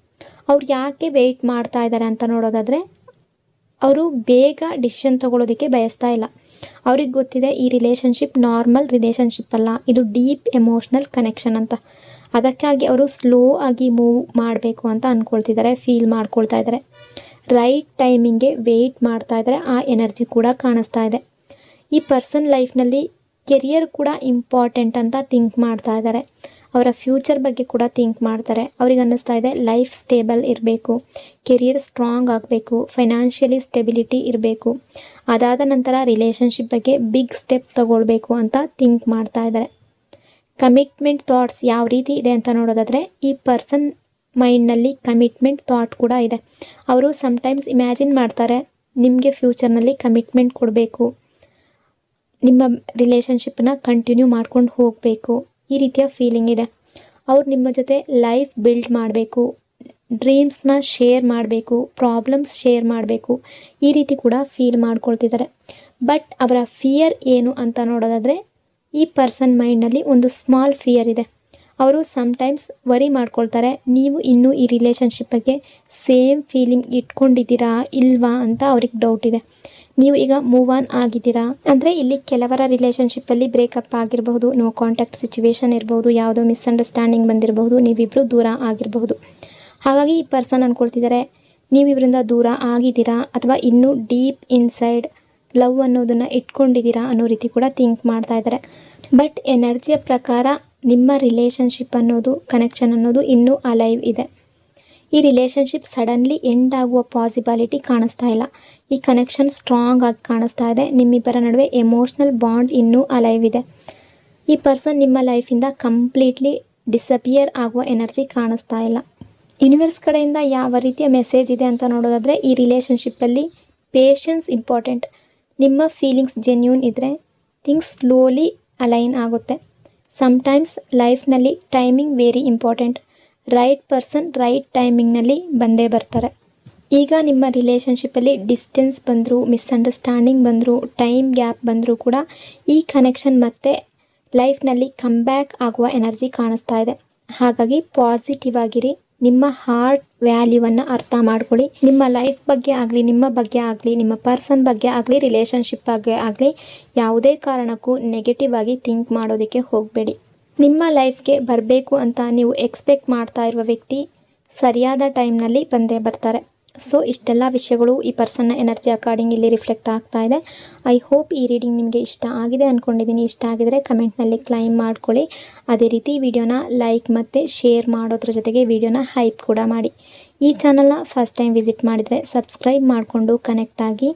ಅವ್ರು ಯಾಕೆ ವೆಯ್ಟ್ ಮಾಡ್ತಾ ಇದ್ದಾರೆ ಅಂತ ನೋಡೋದಾದರೆ, ಅವರು ಬೇಗ ಡಿಸಿಷನ್ ತಗೊಳ್ಳೋದಕ್ಕೆ ಬಯಸ್ತಾ ಇಲ್ಲ. ಅವ್ರಿಗೆ ಗೊತ್ತಿದೆ ಈ ರಿಲೇಷನ್ಶಿಪ್ ನಾರ್ಮಲ್ ರಿಲೇಷನ್ಶಿಪ್ ಅಲ್ಲ, ಇದು ಡೀಪ್ ಎಮೋಷ್ನಲ್ ಕನೆಕ್ಷನ್ ಅಂತ. ಅದಕ್ಕಾಗಿ ಅವರು ಸ್ಲೋ ಆಗಿ ಮೂವ್ ಮಾಡಬೇಕು ಅಂತ ಅಂದ್ಕೊಳ್ತಿದ್ದಾರೆ, ಫೀಲ್ ಮಾಡ್ಕೊಳ್ತಾ ಇದ್ದಾರೆ. ರೈಟ್ ಟೈಮಿಂಗ್ಗೆ ವೆಯ್ಟ್ ಮಾಡ್ತಾ ಇದ್ದಾರೆ, ಆ ಎನರ್ಜಿ ಕೂಡ ಕಾಣಿಸ್ತಾ ಇದೆ. ಈ ಪರ್ಸನ್ ಲೈಫ್ನಲ್ಲಿ ಕೆರಿಯರ್ ಕೂಡ ಇಂಪಾರ್ಟೆಂಟ್ ಅಂತ ಥಿಂಕ್ ಮಾಡ್ತಾ ಇದ್ದಾರೆ. ಅವರ ಫ್ಯೂಚರ್ ಬಗ್ಗೆ ಕೂಡ ಥಿಂಕ್ ಮಾಡ್ತಾರೆ. ಅವ್ರಿಗೆ ಅನ್ನಿಸ್ತಾ ಇದೆ ಲೈಫ್ ಸ್ಟೇಬಲ್ ಇರಬೇಕು, ಕೆರಿಯರ್ ಸ್ಟ್ರಾಂಗ್ ಆಗಬೇಕು, ಫೈನಾನ್ಷಿಯಲಿ ಸ್ಟೆಬಿಲಿಟಿ ಇರಬೇಕು, ಅದಾದ ನಂತರ ರಿಲೇಷನ್ಶಿಪ್ ಬಗ್ಗೆ ಬಿಗ್ ಸ್ಟೆಪ್ ತಗೊಳ್ಬೇಕು ಅಂತ ಥಿಂಕ್ ಮಾಡ್ತಾ ಇದ್ದಾರೆ. ಕಮಿಟ್ಮೆಂಟ್ ಥಾಟ್ಸ್ ಯಾವ ರೀತಿ ಇದೆ ಅಂತ ನೋಡೋದಾದರೆ, ಈ ಪರ್ಸನ್ ಮೈಂಡ್ನಲ್ಲಿ ಕಮಿಟ್ಮೆಂಟ್ ಥಾಟ್ ಕೂಡ ಇದೆ. ಅವರು ಸಮ್ಟೈಮ್ಸ್ ಇಮ್ಯಾಜಿನ್ ಮಾಡ್ತಾರೆ ನಿಮಗೆ ಫ್ಯೂಚರ್ನಲ್ಲಿ ಕಮಿಟ್ಮೆಂಟ್ ಕೊಡಬೇಕು, ನಿಮ್ಮ ರಿಲೇಷನ್ಶಿಪ್ಪನ್ನ ಕಂಟಿನ್ಯೂ ಮಾಡ್ಕೊಂಡು ಹೋಗಬೇಕು, ಈ ರೀತಿಯ ಫೀಲಿಂಗ್ ಇದೆ. ಅವ್ರು ನಿಮ್ಮ ಜೊತೆ ಲೈಫ್ ಬಿಲ್ಡ್ ಮಾಡಬೇಕು, ಡ್ರೀಮ್ಸ್ನ ಶೇರ್ ಮಾಡಬೇಕು, ಪ್ರಾಬ್ಲಮ್ಸ್ ಶೇರ್ ಮಾಡಬೇಕು, ಈ ರೀತಿ ಕೂಡ ಫೀಲ್ ಮಾಡ್ಕೊಳ್ತಿದ್ದಾರೆ. ಬಟ್ ಅವರ ಫಿಯರ್ ಏನು ಅಂತ ನೋಡೋದಾದರೆ, ಈ ಪರ್ಸನ್ ಮೈಂಡ್ನಲ್ಲಿ ಒಂದು ಸ್ಮಾಲ್ ಫಿಯರ್ ಇದೆ. ಅವರು ಸಮ್ಟೈಮ್ಸ್ ವರಿ ಮಾಡ್ಕೊಳ್ತಾರೆ, ನೀವು ಇನ್ನೂ ಈ ರಿಲೇಷನ್ಶಿಪ್ ಬಗ್ಗೆ ಸೇಮ್ ಫೀಲಿಂಗ್ ಇಟ್ಕೊಂಡಿದ್ದೀರಾ ಇಲ್ವಾ ಅಂತ ಅವ್ರಿಗೆ ಡೌಟ್ ಇದೆ. ನೀವು ಈಗ ಮೂವ್ ಆನ್ ಆಗಿದ್ದೀರಾ ಅಂದರೆ, ಇಲ್ಲಿ ಕೆಲವರ ರಿಲೇಷನ್ಶಿಪ್ಪಲ್ಲಿ ಬ್ರೇಕಪ್ ಆಗಿರಬಹುದು, ನೋ ಕಾಂಟ್ಯಾಕ್ಟ್ ಸಿಚುವೇಶನ್ ಇರಬಹುದು, ಯಾವುದೋ ಮಿಸ್ಅಂಡರ್ಸ್ಟ್ಯಾಂಡಿಂಗ್ ಬಂದಿರಬಹುದು, ನೀವಿಬ್ಬರು ದೂರ ಆಗಿರಬಹುದು. ಹಾಗಾಗಿ ಈ ಪರ್ಸನ್ ಅಂದ್ಕೊಳ್ತಿದ್ದಾರೆ ನೀವು ಇವರಿಂದ ದೂರ ಆಗಿದ್ದೀರಾ ಅಥವಾ ಇನ್ನೂ ಡೀಪ್ ಇನ್ಸೈಡ್ ಲವ್ ಅನ್ನೋದನ್ನು ಇಟ್ಕೊಂಡಿದ್ದೀರಾ ಅನ್ನೋ ರೀತಿ ಕೂಡ ಥಿಂಕ್ ಮಾಡ್ತಾ ಇದ್ದಾರೆ. ಬಟ್ ಎನರ್ಜಿಯ ಪ್ರಕಾರ ನಿಮ್ಮ ರಿಲೇಷನ್ಶಿಪ್ ಅನ್ನೋದು, ಕನೆಕ್ಷನ್ ಅನ್ನೋದು ಇನ್ನೂ ಅಲೈವ್ ಇದೆ. ಈ ರಿಲೇಷನ್ಶಿಪ್ ಸಡನ್ಲಿ ಎಂಡ್ ಆಗುವ ಪಾಸಿಬಿಲಿಟಿ ಕಾಣಿಸ್ತಾ ಇಲ್ಲ. ಈ ಕನೆಕ್ಷನ್ ಸ್ಟ್ರಾಂಗ್ ಆಗಿ ಕಾಣಿಸ್ತಾ ಇದೆ. ನಿಮ್ಮಿಬ್ಬರ ನಡುವೆ ಎಮೋಷ್ನಲ್ ಬಾಂಡ್ ಇನ್ನೂ ಅಲೈವ್ ಇದೆ. ಈ ಪರ್ಸನ್ ನಿಮ್ಮ ಲೈಫಿಂದ ಕಂಪ್ಲೀಟ್ಲಿ ಡಿಸಪಿಯರ್ ಆಗುವ ಎನರ್ಜಿ ಕಾಣಿಸ್ತಾ ಇಲ್ಲ. ಯೂನಿವರ್ಸ್ ಕಡೆಯಿಂದ ಯಾವ ರೀತಿಯ ಮೆಸೇಜ್ ಇದೆ ಅಂತ ನೋಡೋದಾದರೆ, ಈ ರಿಲೇಷನ್ಶಿಪ್ಪಲ್ಲಿ ಪೇಷನ್ಸ್ ಇಂಪಾರ್ಟೆಂಟ್. ನಿಮ್ಮ ಫೀಲಿಂಗ್ಸ್ ಜೆನ್ಯೂನ್ ಇದ್ದರೆ ಥಿಂಗ್ಸ್ ಸ್ಲೋಲಿ ಅಲೈನ್ ಆಗುತ್ತೆ. ಸಮ್ಟೈಮ್ಸ್ ಲೈಫ್ನಲ್ಲಿ timing very important. Right person right ಟೈಮಿಂಗ್ನಲ್ಲಿ ಬಂದೇ ಬರ್ತಾರೆ. ಈಗ ನಿಮ್ಮ ರಿಲೇಷನ್ಶಿಪ್ಪಲ್ಲಿ ಡಿಸ್ಟೆನ್ಸ್ ಬಂದರೂ, ಮಿಸ್ಅಂಡರ್ಸ್ಟ್ಯಾಂಡಿಂಗ್ ಬಂದರೂ, ಟೈಮ್ ಗ್ಯಾಪ್ ಬಂದರೂ ಕೂಡ ಈ ಕನೆಕ್ಷನ್ ಮತ್ತೆ ಲೈಫ್ನಲ್ಲಿ ಕಮ್ ಬ್ಯಾಕ್ ಆಗುವ ಎನರ್ಜಿ ಕಾಣಿಸ್ತಾ ಇದೆ. ಹಾಗಾಗಿ ಪಾಸಿಟಿವ್ ಆಗಿರಿ, ನಿಮ್ಮ ಹಾರ್ಟ್ ವ್ಯಾಲ್ಯೂವನ್ನು ಅರ್ಥ ಮಾಡ್ಕೊಳ್ಳಿ. ನಿಮ್ಮ ಲೈಫ್ ಬಗ್ಗೆ ಆಗಲಿ, ನಿಮ್ಮ ಬಗ್ಗೆ ಆಗಲಿ, ನಿಮ್ಮ ಪರ್ಸನ್ ಬಗ್ಗೆ ಆಗಲಿ, ರಿಲೇಷನ್ಶಿಪ್ ಬಗ್ಗೆ ಆಗಲಿ, ಯಾವುದೇ ಕಾರಣಕ್ಕೂ ನೆಗೆಟಿವ್ ಆಗಿ ಥಿಂಕ್ ಮಾಡೋದಕ್ಕೆ ಹೋಗಬೇಡಿ. ನಿಮ್ಮ ಲೈಫ್ಗೆ ಬರಬೇಕು ಅಂತ ನೀವು ಎಕ್ಸ್ಪೆಕ್ಟ್ ಮಾಡ್ತಾ ಇರುವ ವ್ಯಕ್ತಿ ಸರಿಯಾದ ಟೈಮ್ನಲ್ಲಿ ಬಂದೇ ಬರ್ತಾರೆ. ಸೊ ಇಷ್ಟೆಲ್ಲ ವಿಷಯಗಳು ಈ ಪರ್ಸನ್ನ ಎನರ್ಜಿ ಅಕಾರ್ಡಿಂಗ್ ಇಲ್ಲಿ ರಿಫ್ಲೆಕ್ಟ್ ಆಗ್ತಾ ಇದೆ. ಐ ಹೋಪ್ ಈ ರೀಡಿಂಗ್ ನಿಮಗೆ ಇಷ್ಟ ಆಗಿದೆ ಅಂದ್ಕೊಂಡಿದ್ದೀನಿ. ಇಷ್ಟ ಆಗಿದರೆ ಕಮೆಂಟ್ನಲ್ಲಿ ಕ್ಲೈಮ್ ಮಾಡ್ಕೊಳ್ಳಿ. ಅದೇ ರೀತಿ ವಿಡಿಯೋನ ಲೈಕ್ ಮತ್ತು ಶೇರ್ ಮಾಡೋದ್ರ ಜೊತೆಗೆ ವಿಡಿಯೋನ ಹೈಪ್ ಕೂಡ ಮಾಡಿ. ಈ ಚಾನಲ್ನ ಫಸ್ಟ್ ಟೈಮ್ ವಿಸಿಟ್ ಮಾಡಿದರೆ ಸಬ್ಸ್ಕ್ರೈಬ್ ಮಾಡಿಕೊಂಡು ಕನೆಕ್ಟ್ ಆಗಿ.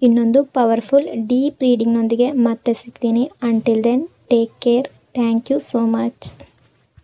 ಇನ್ನೊಂದು ಪವರ್ಫುಲ್ ಡೀಪ್ ರೀಡಿಂಗ್ನೊಂದಿಗೆ ಮತ್ತೆ ಸಿಗ್ತೀನಿ. Until then take care. Thank you so much.